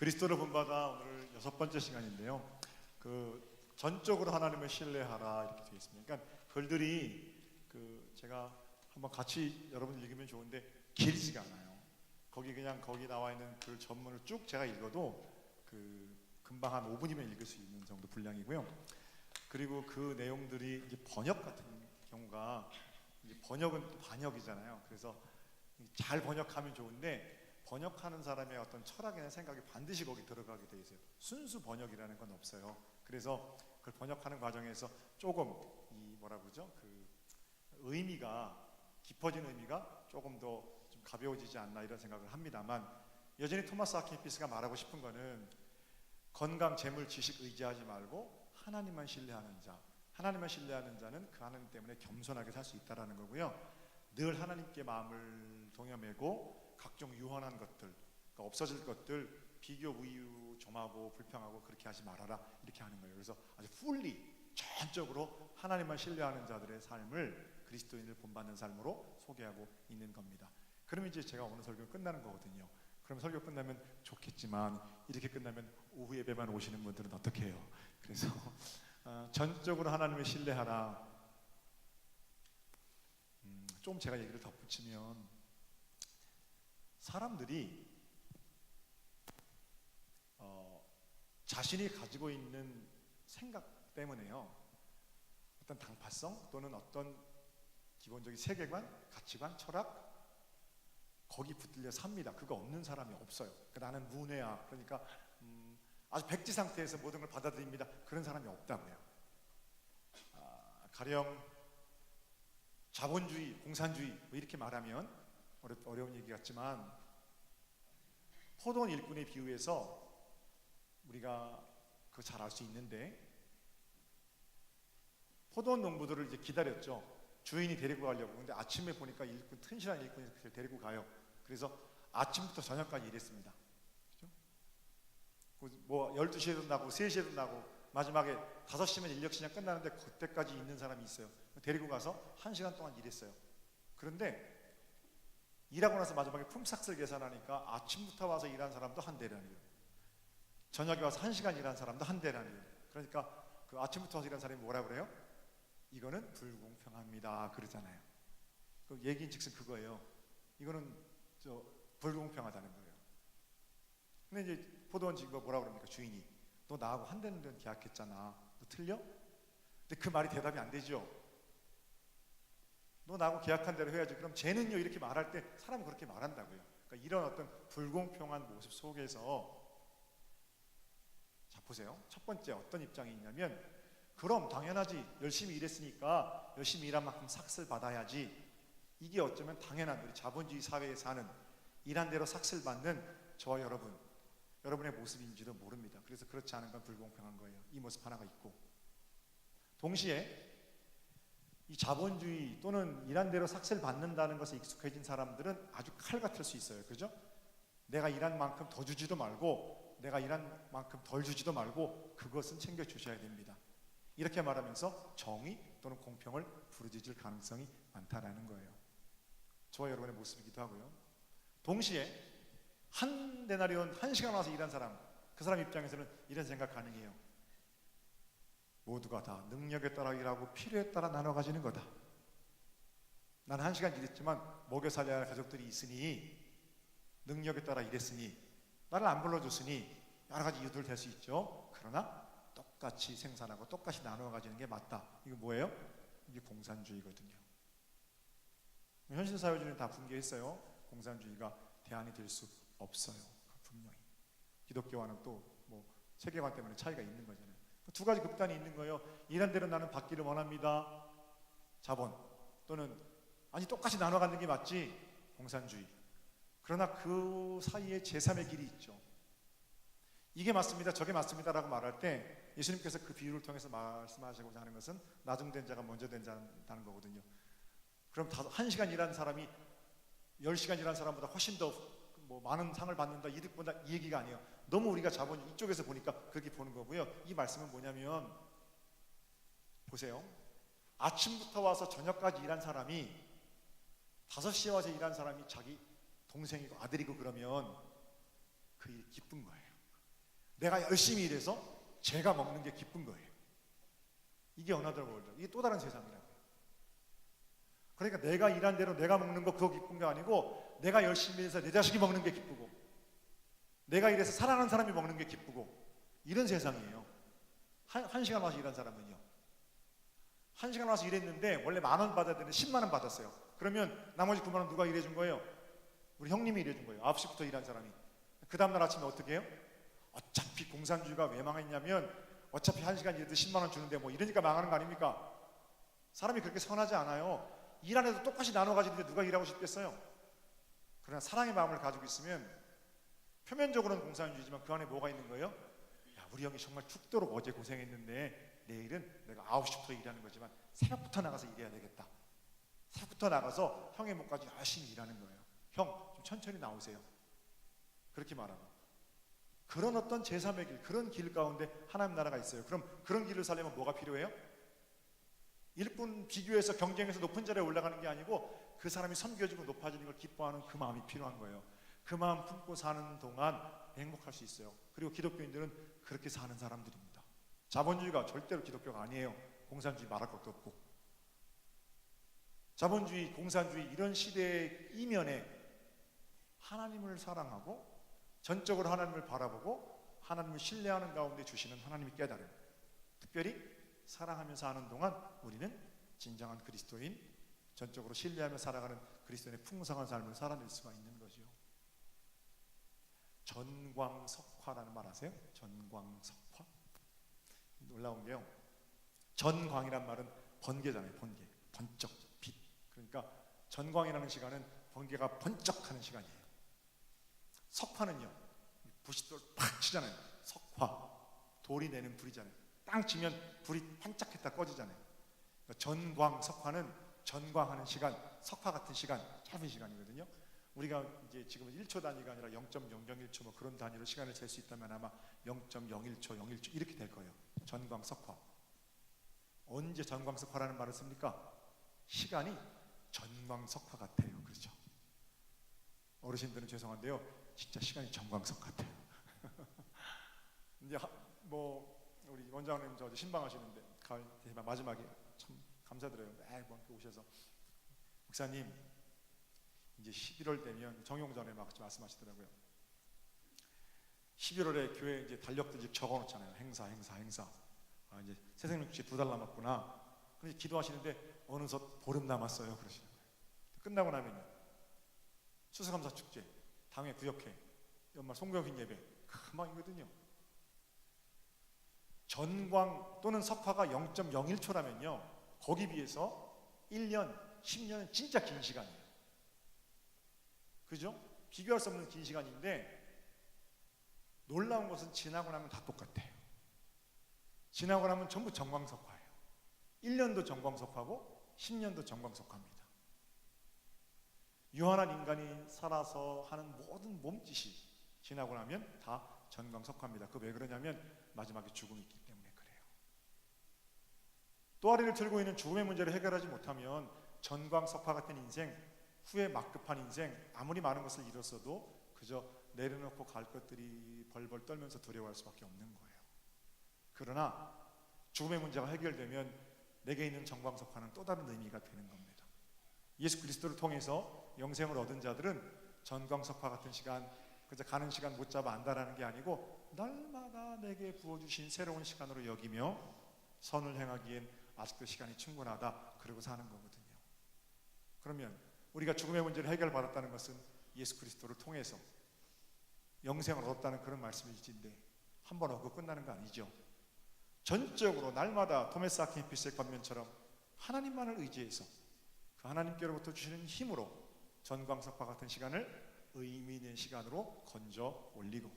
그리스도를 본받아 오늘 6번째 시간인데요. 전적으로 하나님을 신뢰하라 이렇게 되어 있습니다. 그러니까 글들이 제가 한번 같이 여러분 읽으면 좋은데 길지가 않아요. 거기 나와 있는 글 전문을 쭉 제가 읽어도 금방 한 5분이면 읽을 수 있는 정도 분량이고요. 그리고 그 내용들이 이제 번역 같은 경우가 이제 번역은 또 반역이잖아요. 그래서 잘 번역하면 좋은데 번역하는 사람의 어떤 철학이나 생각이 반드시 거기 들어가게 돼 있어요. 순수 번역이라는 건 없어요. 그래서 그걸 번역하는 과정에서 조금 의미가 깊어진 의미가 조금 더 좀 가벼워지지 않나 이런 생각을 합니다만, 여전히 토마스 아퀴나스가 말하고 싶은 거는 건강, 재물, 지식 의지하지 말고 하나님만 신뢰하는 자. 하나님만 신뢰하는 자는 그 하나님 때문에 겸손하게 살 수 있다라는 거고요. 늘 하나님께 마음을 동여매고 각종 유한한 것들, 그러니까 없어질 것들, 비교, 우유, 점하고 불평하고 그렇게 하지 말아라 이렇게 하는 거예요. 그래서 아주 전적으로 하나님만 신뢰하는 자들의 삶을 그리스도인을 본받는 삶으로 소개하고 있는 겁니다. 그러면 이제 제가 오늘 설교 끝나는 거거든요. 그럼 설교 끝나면 좋겠지만 이렇게 끝나면 오후 예배만 오시는 분들은 어떻게 해요? 그래서 전적으로 하나님을 신뢰하라. 좀 제가 얘기를 덧붙이면 사람들이 자신이 가지고 있는 생각 때문에요, 어떤 당파성 또는 어떤 기본적인 세계관, 가치관, 철학 거기 붙들려 삽니다. 그거 없는 사람이 없어요. 나는 문외야, 그러니까 아주 백지 상태에서 모든 걸 받아들입니다, 그런 사람이 없다고요. 가령 자본주의, 공산주의 뭐 이렇게 말하면 어려운 얘기 같지만 포도원 일꾼에 비유해서 우리가 그거 잘 알 수 있는데, 포도원 농부들을 이제 기다렸죠. 주인이 데리고 가려고. 근데 아침에 보니까 튼실한 일꾼이 데리고 가요. 그래서 아침부터 저녁까지 일했습니다. 그죠? 뭐 12시에도 나고 3시에도 나고 마지막에 5시면 인력 시장 끝나는데 그때까지 있는 사람이 있어요. 데리고 가서 1시간 동안 일했어요. 그런데 일하고 나서 마지막에 품삯을 계산하니까 아침부터 와서 일한 사람도 한 대량이에요. 저녁에 와서 1시간 일한 사람도 한 대량이에요. 그러니까 그 아침부터 와서 일한 사람이 뭐라 그래요? 이거는 불공평합니다 그러잖아요. 그 얘기인즉슨 그거예요. 이거는 불공평하다는 거예요. 근데 이제 포도원 지가 뭐라 그럽니까? 주인이 너 나하고 한 대는 계약했잖아, 너 틀려? 근데 그 말이 대답이 안 되죠. 너 나하고 계약한 대로 해야지. 그럼 쟤는요 이렇게 말할 때 사람은 그렇게 말한다고요. 그러니까 이런 어떤 불공평한 모습 속에서, 자 보세요. 첫 번째 어떤 입장이 있냐면, 그럼 당연하지, 열심히 일했으니까 열심히 일한 만큼 삭스를 받아야지. 이게 어쩌면 당연한 우리 자본주의 사회에 사는, 일한 대로 삭스를 받는 저와 여러분의 모습인지도 모릅니다. 그래서 그렇지 않은 건 불공평한 거예요. 이 모습 하나가 있고, 동시에 이 자본주의 또는 일한 대로 삭스를 받는다는 것에 익숙해진 사람들은 아주 칼 같을 수 있어요. 그죠? 내가 일한 만큼 더 주지도 말고 내가 일한 만큼 덜 주지도 말고 그것은 챙겨주셔야 됩니다. 이렇게 말하면서 정의 또는 공평을 부르짖을 가능성이 많다라는 거예요. 저와 여러분의 모습이기도 하고요. 동시에 한 데나리온 1시간 와서 일한 사람, 그 사람 입장에서는 이런 생각 가능해요. 모두가 다 능력에 따라 일하고 필요에 따라 나눠 가지는 거다. 난 1시간 일했지만 먹여 살려야 할 가족들이 있으니, 능력에 따라 일했으니, 나를 안 불러줬으니 여러 가지 이유들 될 수 있죠. 그러나 똑같이 생산하고 똑같이 나누어 가지는 게 맞다. 이거 뭐예요? 이게 공산주의거든요. 현실사회주의는 다 붕괴했어요. 공산주의가 대안이 될 수 없어요. 분명히. 기독교와는 또 세계관 때문에 차이가 있는 거잖아요. 두 가지 극단이 있는 거예요. 일한 대로 나는 받기를 원합니다, 자본, 또는 아니 똑같이 나눠 갖는 게 맞지, 공산주의. 그러나 그 사이에 제3의 길이 있죠. 이게 맞습니다, 저게 맞습니다라고 말할 때 예수님께서 그 비유를 통해서 말씀하시고자 하는 것은 나중된 자가 먼저 된다는 거거든요. 그럼 1시간 일한 사람이 10시간 일한 사람보다 훨씬 더 많은 상을 받는다, 이득 본다, 이 얘기가 아니에요. 너무 우리가 자본주의 이쪽에서 보니까 그렇게 보는 거고요. 이 말씀은 뭐냐면, 보세요. 아침부터 와서 저녁까지 일한 사람이 5시에 와서 일한 사람이 자기 동생이고 아들이고 그러면 그 일이 기쁜 거예요. 내가 열심히 일해서 제가 먹는 게 기쁜 거예요. 이게 어나더 월드, 이게 또 다른 세상이라고요. 그러니까 내가 일한 대로 내가 먹는 거 그거 기쁜 게 아니고, 내가 열심히 해서 내 자식이 먹는 게 기쁘고, 내가 일해서 사랑하는 사람이 먹는 게 기쁘고, 이런 세상이에요. 한 시간 와서 일한 사람은요, 한 시간 와서 일했는데 원래 10,000원 받아야 되는데 10만 원 받았어요. 그러면 나머지 9만 원 누가 일해준 거예요? 우리 형님이 일해준 거예요. 9시부터 일한 사람이. 그 다음날 아침에 어떻게 해요? 어차피 공산주의가 왜 망했냐면, 어차피 한 시간 일해도 10만 원 주는데 뭐 이러니까 망하는 거 아닙니까? 사람이 그렇게 선하지 않아요. 일 안 해도 똑같이 나눠 가지는데 누가 일하고 싶겠어요? 그러나 사랑의 마음을 가지고 있으면, 표면적으로는 공산주의지만 그 안에 뭐가 있는 거예요? 야, 우리 형이 정말 죽도록 어제 고생했는데 내일은 내가 9시부터 일하는 거지만 새벽부터 나가서 일해야 되겠다. 새벽부터 나가서 형의 목까지 열심히 일하는 거예요. 형, 좀 천천히 나오세요. 그렇게 말하고, 그런 어떤 제3의 길, 그런 길 가운데 하나님 나라가 있어요. 그럼 그런 길을 살려면 뭐가 필요해요? 일꾼 비교해서 경쟁해서 높은 자리에 올라가는 게 아니고, 그 사람이 섬겨주고 높아지는 걸 기뻐하는 그 마음이 필요한 거예요. 그 마음 품고 사는 동안 행복할 수 있어요. 그리고 기독교인들은 그렇게 사는 사람들입니다. 자본주의가 절대로 기독교가 아니에요. 공산주의 말할 것도 없고. 자본주의, 공산주의 이런 시대의 이면에 하나님을 사랑하고 전적으로 하나님을 바라보고 하나님을 신뢰하는 가운데 주시는 하나님의 깨달음, 특별히 사랑하면서 사는 동안 우리는 진정한 그리스도인, 전적으로 신뢰하며 살아가는 그리스도인의 풍성한 삶을 살아낼 수가 있는 거죠. 전광석화라는 말 아세요? 전광석화? 놀라운 게요, 전광이란 말은 번개잖아요. 번개, 번쩍 빛. 그러니까 전광이라는 시간은 번개가 번쩍하는 시간이에요. 석화는요, 부싯돌 팍 치잖아요. 석화, 돌이 내는 불이잖아요. 땅 치면 불이 반짝했다 꺼지잖아요. 그러니까 전광석화는 전광하는 시간, 석화 같은 시간, 짧은 시간이거든요. 우리가 이제 지금은 1초 단위가 아니라 0.001초 뭐 그런 단위로 시간을 잴 수 있다면 아마 0.01초, 01초 이렇게 될 거예요. 전광석화. 언제 전광석화라는 말을 씁니까? 시간이 전광석화 같아요. 그렇죠? 어르신들은 죄송한데요, 진짜 시간이 전광석 같아요. 이제 뭐 우리 원장님 저 신방하시는데 가을 대박 마지막에 참 감사드려요. 매번 오셔서 목사님 이제 11월 되면 정용전에 막 말씀하시더라고요. 11월에 교회 이제 달력들 적어놓잖아요. 행사. 아, 이제 새생명축제 2달 남았구나. 그래서 기도하시는데 어느덧 보름 남았어요. 그러시는 거예요. 끝나고 나면요, 추수감사 축제, 당회 구역회, 연말 송교인 예배 금방이거든요. 전광 또는 석화가 0.01초라면요, 거기 비해서 1년, 10년은 진짜 긴 시간이에요. 그죠? 비교할 수 없는 긴 시간인데, 놀라운 것은 지나고 나면 다 똑같아요. 지나고 나면 전부 전광석화예요. 1년도 전광석화고 10년도 전광석화입니다. 유한한 인간이 살아서 하는 모든 몸짓이 지나고 나면 다 전광석화입니다. 그 왜 그러냐면 마지막에 죽음이 있기 때문에 그래요. 또아리를 들고 있는 죽음의 문제를 해결하지 못하면 전광석화 같은 인생, 후에 막급한 인생, 아무리 많은 것을 이뤘어도 그저 내려놓고 갈 것들이 벌벌 떨면서 두려워할 수밖에 없는 거예요. 그러나 죽음의 문제가 해결되면 내게 있는 전광석화는 또 다른 의미가 되는 겁니다. 예수 그리스도를 통해서 영생을 얻은 자들은 전광석화 같은 시간, 그저 가는 시간 못 잡아 안다라는 게 아니고 날마다 내게 부어주신 새로운 시간으로 여기며 선을 행하기엔 아직도 시간이 충분하다, 그러고 사는 거거든요. 그러면 우리가 죽음의 문제를 해결받았다는 것은 예수 그리스도를 통해서 영생을 얻었다는 그런 말씀이지인데, 한 번 얻고 끝나는 거 아니죠. 전적으로 날마다 토마스 아퀴나스의 권면처럼 하나님만을 의지해서 그 하나님께로부터 주시는 힘으로 전광석화 같은 시간을 의미 있는 시간으로 건져 올리고,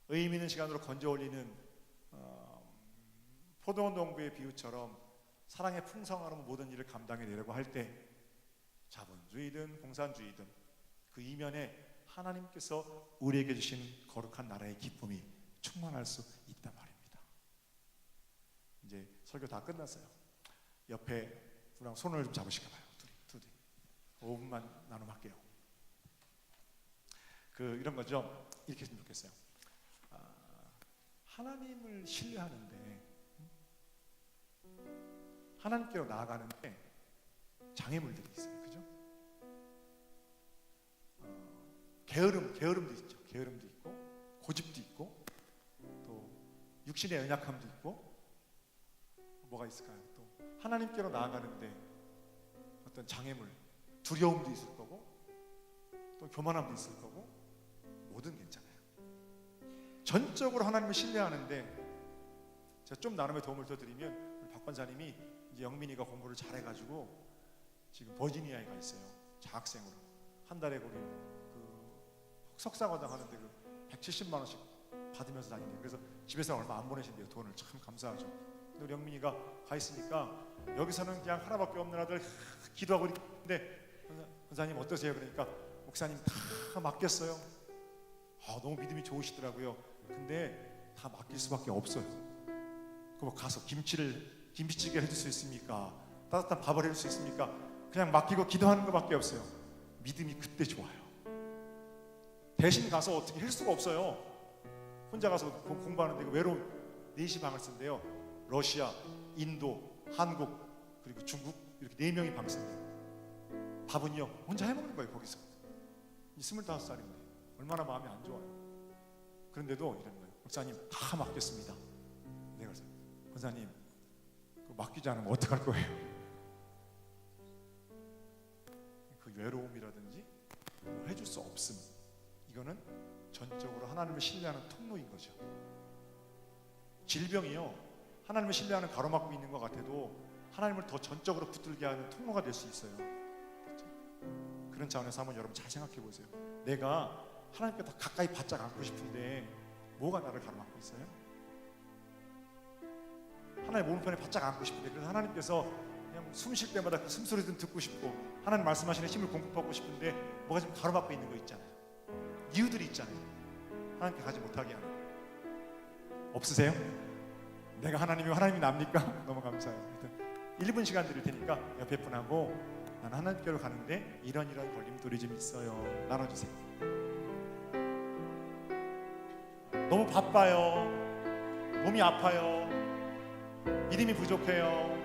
의미 있는 시간으로 건져 올리는 포도원 농부의 비유처럼 사랑의 풍성함으로 모든 일을 감당해내려고 할 때 자본주의든 공산주의든 그 이면에 하나님께서 우리에게 주신 거룩한 나라의 기쁨이 충만할 수 있단 말입니다. 이제 설교 다 끝났어요. 옆에 누랑 손을 좀 잡으실까 봐요. 둘이 5분만 나눔할게요. 이런 거죠. 이렇게 했으면 좋겠어요. 하나님을 신뢰하는데, 하나님께로 나아가는데 장애물들이 있어요. 그죠? 게으름도 있죠. 게으름도 있고, 고집도 있고, 또 육신의 연약함도 있고, 뭐가 있을까요? 또 하나님께로 나아가는데 어떤 장애물, 두려움도 있을 거고, 또 교만함도 있을 거고, 뭐든 괜찮아요. 전적으로 하나님을 신뢰하는데, 제가 좀 나눔의 도움을 더 드리면, 우리 박 권사님이 이제 영민이가 공부를 잘해가지고 지금 버지니아에 가 있어요. 장학생으로. 한 달에 거기 석사과정 하는데 170만 원씩 받으면서 다니네요. 그래서 집에서 얼마 안 보내신대요. 돈을. 참 감사하죠. 근데 우리 영민이가 가 있으니까 여기서는 그냥 하나밖에 없는 아들 기도하고 있는데, 권사님 어떠세요? 그러니까 목사님 다 맡겼어요. 너무 믿음이 좋으시더라고요. 근데 다 맡길 수밖에 없어요. 그럼 가서 김치찌개 해줄 수 있습니까? 따뜻한 밥을 해줄 수 있습니까? 그냥 맡기고 기도하는 것밖에 없어요. 믿음이 그때 좋아요. 대신 가서 어떻게 할 수가 없어요. 혼자 가서 공부하는데 외로운 4시 방을 쓴대요. 러시아, 인도, 한국, 그리고 중국 이렇게 4명이 방 쓴대요. 밥은요 혼자 해먹는 거예요. 거기서 25살인데 얼마나 마음이 안 좋아요. 그런데도 이러는 거예요. 목사님 다 맡겼습니다. 내가 그래서 권사님 맡기지 않으면 어떡할 거예요? 그 외로움이라든지 해줄 수 없음, 이거는 전적으로 하나님을 신뢰하는 통로인 거죠. 질병이요, 하나님을 신뢰하는 가로막고 있는 것 같아도 하나님을 더 전적으로 붙들게 하는 통로가 될 수 있어요. 그렇죠? 그런 차원에서 한번 여러분 잘 생각해 보세요. 내가 하나님께 더 가까이 바짝 안고 싶은데 뭐가 나를 가로막고 있어요? 하나님 오른편에 바짝 안고 싶은데, 그래서 하나님께서 그냥 숨 쉴 때마다 그 숨소리 좀 듣고 싶고, 하나님 말씀하시는 힘을 공급받고 싶은데 뭐가 좀 가로막고 있는 거 있잖아요. 이유들이 있잖아요. 하나님께 가지 못하게 하는. 없으세요? 내가 하나님이 납니까? 너무 감사해요. 1분 시간 드릴 테니까 옆에 분하고, 나는 하나님께로 가는데 이런 걸림돌이 좀 있어요. 나눠주세요. 너무 바빠요. 몸이 아파요. 믿음이 부족해요.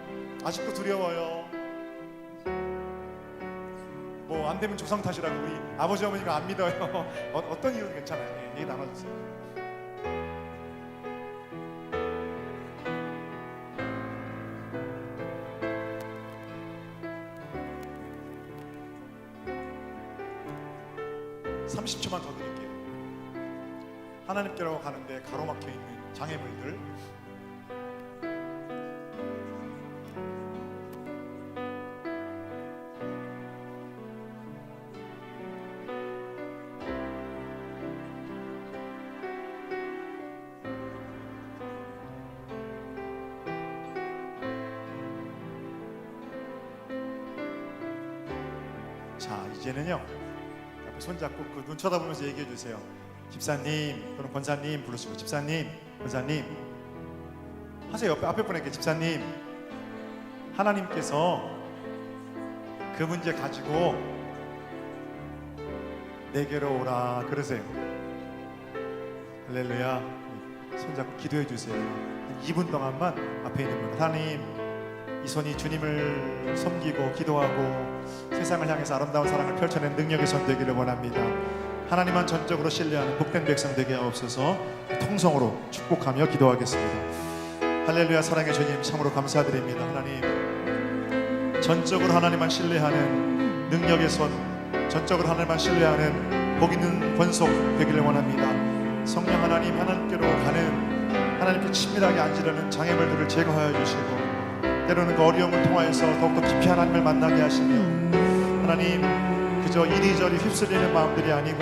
아직도 두려워요. 뭐 안 되면 조상 탓이라고 우리 아버지 어머니가 안 믿어요. 어떤 이유는 괜찮아요. 얘기 나눠주세요. (30초만) 더 드릴게요. 하나님께로 가는데 가로막혀 있는 장애물들, 자, 이제는요 앞에 손잡고 그 눈 쳐다보면서 얘기해 주세요. 집사님 또는 권사님 부르시고, 집사님, 권사님 하세요. 앞에 분에게, 집사님, 하나님께서 그 문제 가지고 내게로 오라 그러세요. 할렐루야. 손잡고 기도해 주세요. 한 2분 동안만 앞에 있는 분, 하나님, 이 손이 주님을 섬기고 기도하고 세상을 향해서 아름다운 사랑을 펼쳐낸 능력의 손 되기를 원합니다. 하나님만 전적으로 신뢰하는 복된 백성 되게 하옵소서. 통성으로 축복하며 기도하겠습니다. 할렐루야. 사랑의 주님, 참으로 감사드립니다. 하나님, 전적으로 하나님만 신뢰하는 능력의 손, 전적으로 하나님만 신뢰하는 복 있는 권속 되기를 원합니다. 성령 하나님, 하나님께로 가는, 하나님께 친밀하게 앉으려는 장애물들을 제거하여 주시고, 때로는 그 어려움을 통하여서 더욱더 깊이 하나님을 만나게 하시며, 하나님, 그저 이리저리 휩쓸리는 마음들이 아니고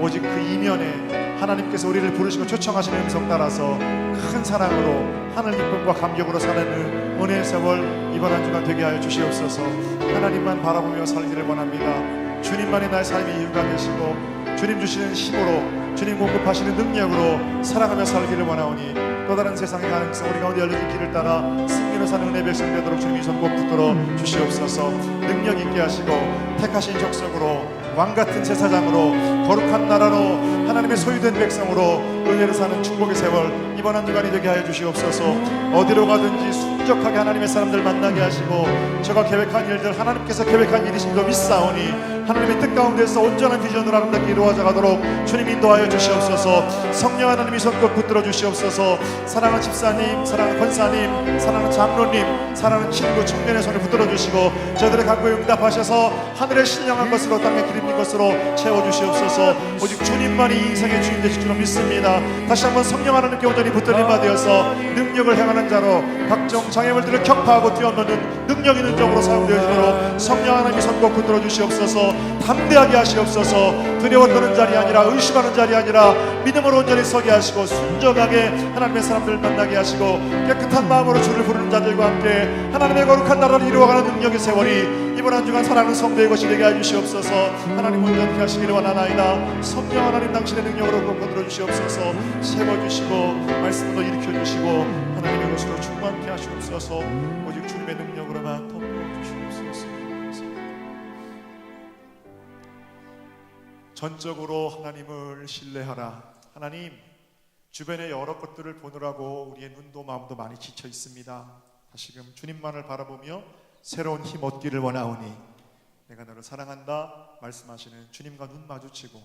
오직 그 이면에 하나님께서 우리를 부르시고 초청하시는 음성 따라서 큰 사랑으로 하늘 기쁨과 감격으로 사는 은혜의 세월 이번 한 주간 되게 하여 주시옵소서. 하나님만 바라보며 살기를 원합니다. 주님만이 나의 삶의 이유가 되시고, 주님 주시는 힘으로, 주님 공급하시는 능력으로 살아가며 살기를 원하오니 또 다른 세상의 가능성 우리 가운데 열려진 길을 따라 승리로 사는 은혜 백성 되도록 주님이 손 꼭 붙들어 주시옵소서. 능력 있게 하시고 택하신 족속으로 왕같은 제사장으로 거룩한 나라로 하나님의 소유된 백성으로 은혜로 사는 축복의 세월 이번 한 주간이 되게 하여 주시옵소서. 어디로 가든지 순적하게 하나님의 사람들 만나게 하시고 저가 계획한 일들 하나님께서 계획한 일이신 거 믿사오니 하나님의 뜻 가운데서 온전한 비전으로 아름답게 이루어져 가도록 주님 인도하여 주시옵소서. 성령 하나님이 손꼭 붙들어 주시옵소서. 사랑하는 집사님, 사랑하는 권사님, 사랑하는 장로님, 사랑하는 친구 청년의 손을 붙들어 주시고 저들의 간구에 응답하셔서 하늘의 신령한 것으로 땅에 기름진 것으로 채워주시옵소서. 오직 주님만이 인생의 주인 되실 줄로 믿습니다. 다시 한번 성령 하나님께 온전히 붙들림 받으어서 능력을 행하는 자로 각종 장애물들을 격파하고 뛰어넘는 능력 있는 종으로 사용되어지도록 성령 하나님이 손꼭 붙들어 주시옵소서. 담대하게 하시옵소서. 두려워 떠는 자리 아니라 의심하는 자리 아니라 믿음으로 온전히 서게 하시고 순전하게 하나님의 사람들을 만나게 하시고 깨끗한 마음으로 주를 부르는 자들과 함께 하나님의 거룩한 나라를 이루어가는 능력의 세월이 이번 한 주간 사랑하는 성도의 것이 되게 해주시옵소서. 하나님 온전히 하시기를 원하나이다. 성령 하나님 당신의 능력으로 꼭 건드려 주시옵소서. 세워주시고 말씀으로 일으켜주시고 하나님의 것으로 충만케 하시옵소서. 오직 주님의 능력으로만 덮어주시옵소서. 전적으로 하나님을 신뢰하라. 하나님, 주변의 여러 것들을 보느라고 우리의 눈도 마음도 많이 지쳐 있습니다. 다시금 주님만을 바라보며 새로운 힘 얻기를 원하오니 내가 너를 사랑한다 말씀하시는 주님과 눈 마주치고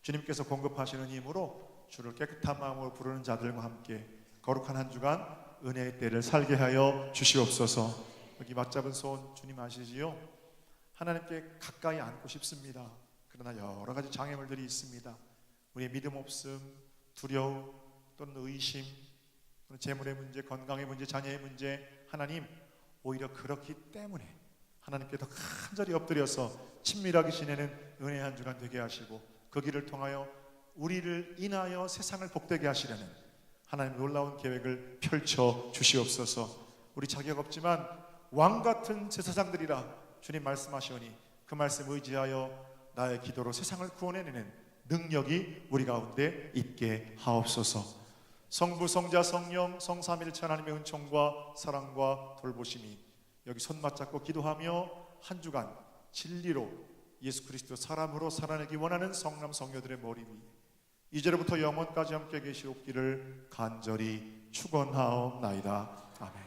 주님께서 공급하시는 힘으로 주를 깨끗한 마음으로 부르는 자들과 함께 거룩한 한 주간 은혜의 때를 살게 하여 주시옵소서. 여기 맞잡은 손 주님 아시지요? 하나님께 가까이 앉고 싶습니다. 그러나 여러 가지 장애물들이 있습니다. 우리의 믿음 없음, 두려움 또는 의심 또는 재물의 문제, 건강의 문제, 자녀의 문제, 하나님 오히려 그렇기 때문에 하나님께 더 간절히 엎드려서 친밀하게 지내는 은혜의 한 주간 되게 하시고 그 길을 통하여 우리를 인하여 세상을 복되게 하시려는 하나님 놀라운 계획을 펼쳐 주시옵소서. 우리 자격 없지만 왕같은 제사장들이라 주님 말씀하시오니 그 말씀 의지하여 나의 기도로 세상을 구원해내는 능력이 우리 가운데 있게 하옵소서. 성부, 성자, 성령, 성삼일체 하나님의 은총과 사랑과 돌보심이 여기 손 맞잡고 기도하며 한 주간 진리로 예수 그리스도 사람으로 살아내기 원하는 성남 성녀들의 머리 위 이제로부터 영원까지 함께 계시옵기를 간절히 축원하옵나이다. 아멘.